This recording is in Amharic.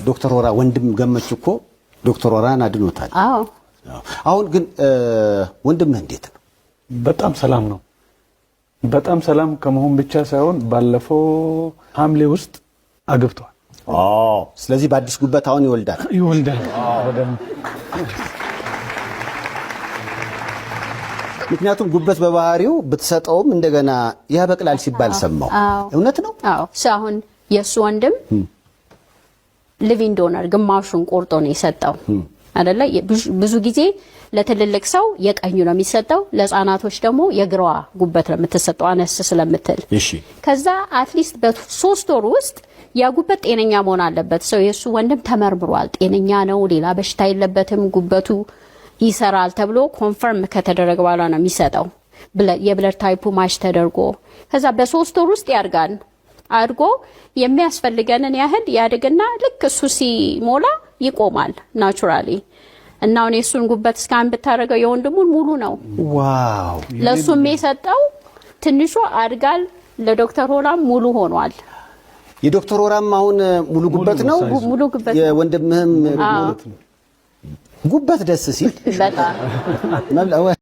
ዶክተር ወራ ወንድም ገመቹ እኮ ዶክተር ወራን አድኖታል። አዎ አሁን ግን ወንድምህ እንዴት ነው? በጣም ሰላም ነው። በጣም ሰላም ከመሆን ብቻ ሳይሆን ባለፈው ሐምሌ ውስጥ አግብቷል። ስለዚህ በአዲስ ጉበት አሁን ይወልዳል። ምክንያቱም ጉበት በባህሪው ብትሰጠውም እንደገና ያበቅላል ሲባል ሰማው። እውነት ነው? አዎ አሁን የሱ ወንድም ሊቪንግ ዶነር ግማሹን ቆርጦ ነው የሰጠው አይደለ? ብዙ ጊዜ ለትልልቅ ሰው የቀኙ ነው የሚሰጠው፣ ለህፃናቶች ደግሞ የግራዋ ጉበት ነው የምትሰጠው አነስ ስለምትል። እሺ ከዛ አትሊስት በ3 ወር ውስጥ ያ ጉበት ጤነኛ መሆን አለበት። ሰው የሱ ወንድም ተመርምሯል፣ ጤነኛ ነው፣ ሌላ በሽታ የለበትም፣ ጉበቱ ይሰራል ተብሎ ኮንፈርም ከተደረገ በኋላ ነው የሚሰጠው። የብለድ ታይፑ ማች ተደርጎ ከዛ በ3 ወር ውስጥ ያድጋል። አድጎ የሚያስፈልገንን ያህል ያድግና ልክ እሱ ሲሞላ ይቆማል ናቹራሊ። እና አሁን የሱን ጉበት ስካን ብታረገው የወንድሙን ሙሉ ነው። ዋው! ለሱም የሰጠው ትንሹ አድጋል፣ ለዶክተር ሆራም ሙሉ ሆኗል። የዶክተር ወራም አሁን ሙሉ ጉበት ነው። ሙሉ ጉበት የወንድምህም ጉበት ደስ ሲል በጣም